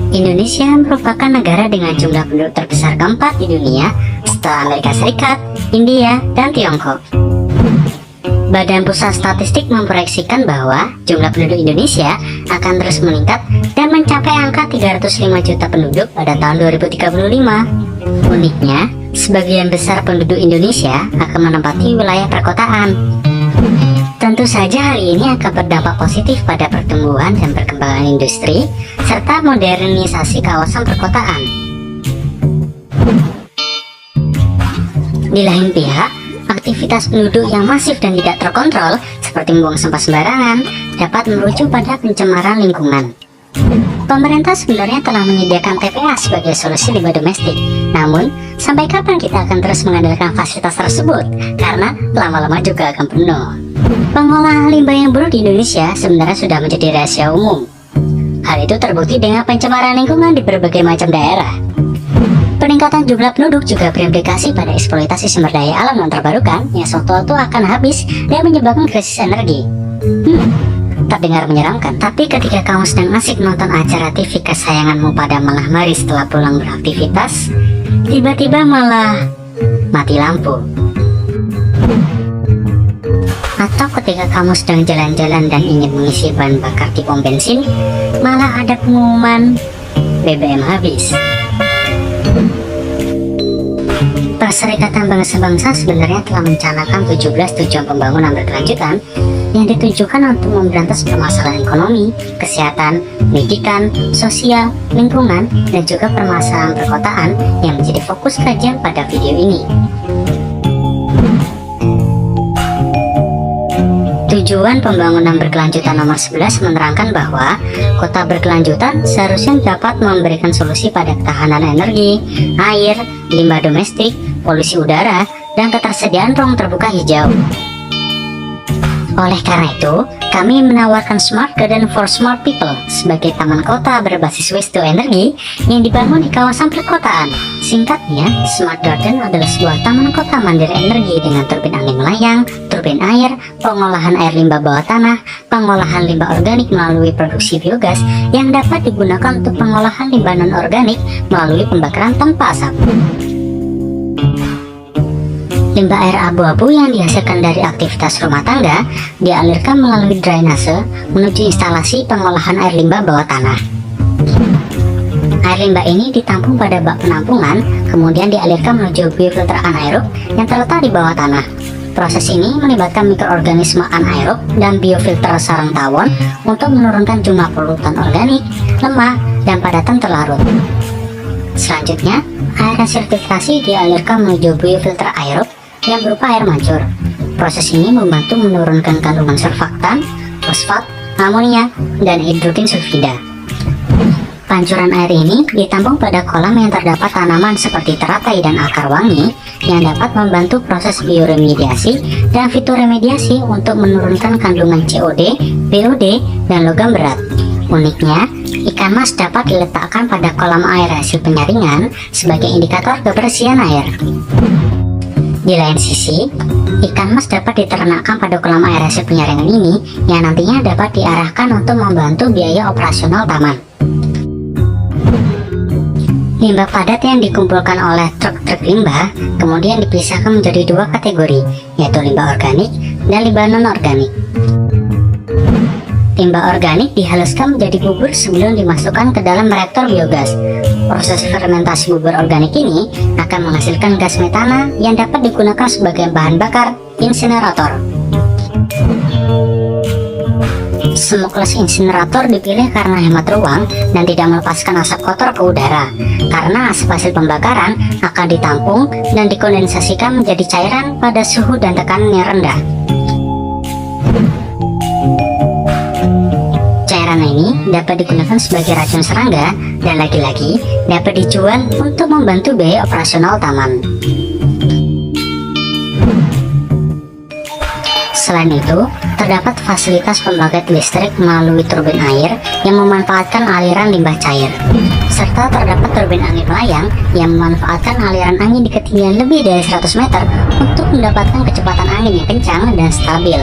Indonesia merupakan negara dengan jumlah penduduk terbesar keempat di dunia setelah Amerika Serikat, India, dan Tiongkok. Badan Pusat Statistik memproyeksikan bahwa jumlah penduduk Indonesia akan terus meningkat dan mencapai angka 305 juta penduduk pada tahun 2035. Uniknya, sebagian besar penduduk Indonesia akan menempati wilayah perkotaan. Tentu saja hal ini akan berdampak positif pada pertumbuhan dan perkembangan industri serta modernisasi kawasan perkotaan. Di lain pihak, aktivitas penduduk yang masif dan tidak terkontrol seperti membuang sampah sembarangan dapat merujuk pada pencemaran lingkungan. Pemerintah sebenarnya telah menyediakan TPA sebagai solusi limbah domestik. Namun, sampai kapan kita akan terus mengandalkan fasilitas tersebut? Karena lama-lama juga akan penuh. Pengolahan limbah yang buruk di Indonesia sebenarnya sudah menjadi rahasia umum. Hal itu terbukti dengan pencemaran lingkungan di berbagai macam daerah. Peningkatan jumlah penduduk juga berimplikasi pada eksploitasi sumber daya alam non terbarukan yang sewaktu-waktu akan habis dan menyebabkan krisis energi. Terdengar menyeramkan, tapi ketika kamu sedang asik nonton acara TV kesayanganmu pada malam hari setelah pulang beraktivitas, tiba-tiba malah mati lampu. Atau ketika kamu sedang jalan-jalan dan ingin mengisi bahan bakar di pom bensin, malah ada pengumuman BBM habis. Perserikatan Bangsa-Bangsa sebenarnya telah mencanangkan 17 tujuan pembangunan berkelanjutan yang ditujukan untuk memberantas permasalahan ekonomi, kesehatan, pendidikan, sosial, lingkungan, dan juga permasalahan perkotaan yang menjadi fokus kajian pada video ini. Tujuan pembangunan berkelanjutan nomor 11 menerangkan bahwa kota berkelanjutan seharusnya dapat memberikan solusi pada ketahanan energi, air, limbah domestik, polusi udara, dan ketersediaan ruang terbuka hijau. Oleh karena itu, kami menawarkan Smart Garden for Smart People sebagai taman kota berbasis waste to energy yang dibangun di kawasan perkotaan. Singkatnya, Smart Garden adalah sebuah taman kota mandiri energi dengan turbin angin melayang, turbin air, pengolahan air limbah bawah tanah, pengolahan limbah organik melalui produksi biogas yang dapat digunakan untuk pengolahan limbah non-organik melalui pembakaran tanpa asap. Limbah air abu-abu yang dihasilkan dari aktivitas rumah tangga dialirkan melalui drainase menuju instalasi pengolahan air limbah bawah tanah. Air limbah ini ditampung pada bak penampungan, kemudian dialirkan menuju biofilter anaerob yang terletak di bawah tanah. Proses ini melibatkan mikroorganisme anaerob dan biofilter sarang tawon untuk menurunkan jumlah polutan organik, lemah, dan padatan terlarut. Selanjutnya, air hasil filtrasi dialirkan menuju biofilter aerob yang berupa air mancur. Proses ini membantu menurunkan kandungan surfaktan, fosfat, amonia, dan hidrogen sulfida. Pancuran air ini ditampung pada kolam yang terdapat tanaman seperti teratai dan akar wangi yang dapat membantu proses bioremediasi dan fitoremediasi untuk menurunkan kandungan COD, BOD, dan logam berat. Uniknya, ikan mas dapat diletakkan pada kolam air hasil penyaringan sebagai indikator kebersihan air. Di lain sisi, ikan mas dapat diternakkan pada kolam air hasil penyaringan ini yang nantinya dapat diarahkan untuk membantu biaya operasional taman. Limbah padat yang dikumpulkan oleh truk-truk limbah kemudian dipisahkan menjadi dua kategori, yaitu limbah organik dan limbah non-organik. Limbah organik dihaluskan menjadi bubur sebelum dimasukkan ke dalam reaktor biogas. Proses fermentasi bubur organik ini akan menghasilkan gas metana yang dapat digunakan sebagai bahan bakar insinerator. Smokeless insinerator dipilih karena hemat ruang dan tidak melepaskan asap kotor ke udara, karena asap hasil pembakaran akan ditampung dan dikondensasikan menjadi cairan pada suhu dan tekanan yang rendah. Cairan ini dapat digunakan sebagai racun serangga dan lagi-lagi dapat dijual untuk membantu biaya operasional taman. Selain itu, terdapat fasilitas pembangkit listrik melalui turbin air yang memanfaatkan aliran limbah cair, serta terdapat turbin angin melayang yang memanfaatkan aliran angin di ketinggian lebih dari 100 meter untuk mendapatkan kecepatan angin yang kencang dan stabil.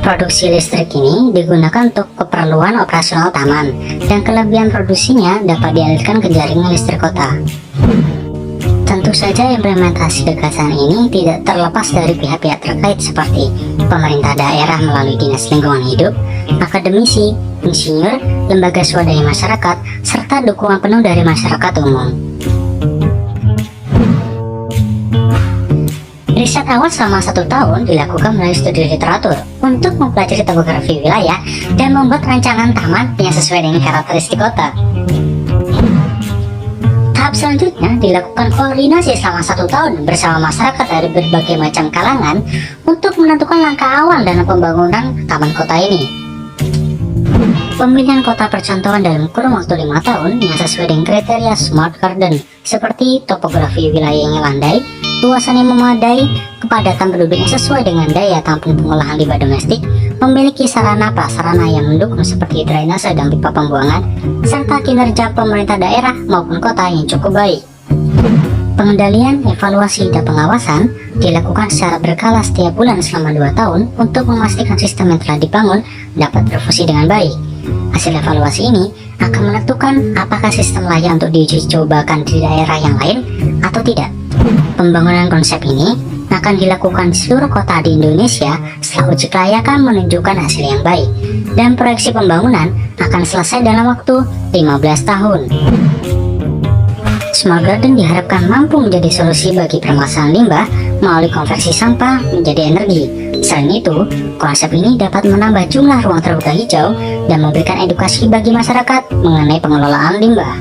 Produksi listrik ini digunakan untuk keperluan operasional taman, dan kelebihan produksinya dapat dialirkan ke jaringan listrik kota. Tentu saja implementasi gagasan ini tidak terlepas dari pihak-pihak terkait seperti pemerintah daerah melalui Dinas Lingkungan Hidup, akademisi, insinyur, lembaga swadaya masyarakat, serta dukungan penuh dari masyarakat umum. Riset awal selama 1 tahun dilakukan melalui studi literatur untuk mempelajari topografi wilayah dan membuat rancangan taman yang sesuai dengan karakteristik kota. Tahap selanjutnya dilakukan koordinasi selama 1 tahun bersama masyarakat dari berbagai macam kalangan untuk menentukan langkah awal dalam pembangunan taman kota ini. Pemilihan kota percontohan dalam kurun waktu 5 tahun yang sesuai dengan kriteria Smart Garden seperti topografi wilayah yang landai, luasan yang memadai, kepadatan penduduk yang sesuai dengan daya tampung pengolahan limbah domestik, memiliki sarana prasarana yang mendukung seperti drainase dan pipa pembuangan, serta kinerja pemerintah daerah maupun kota yang cukup baik. Pengendalian, evaluasi, dan pengawasan dilakukan secara berkala setiap bulan selama 2 tahun untuk memastikan sistem yang telah dibangun dapat berfungsi dengan baik. Hasil evaluasi ini akan menentukan apakah sistem layak untuk diuji cobakan di daerah yang lain atau tidak. Pembangunan konsep ini akan dilakukan di seluruh kota di Indonesia setelah uji kelayakan menunjukkan hasil yang baik, dan proyeksi pembangunan akan selesai dalam waktu 15 tahun. Smart Garden diharapkan mampu menjadi solusi bagi permasalahan limbah melalui konversi sampah menjadi energi. Selain itu, konsep ini dapat menambah jumlah ruang terbuka hijau dan memberikan edukasi bagi masyarakat mengenai pengelolaan limbah.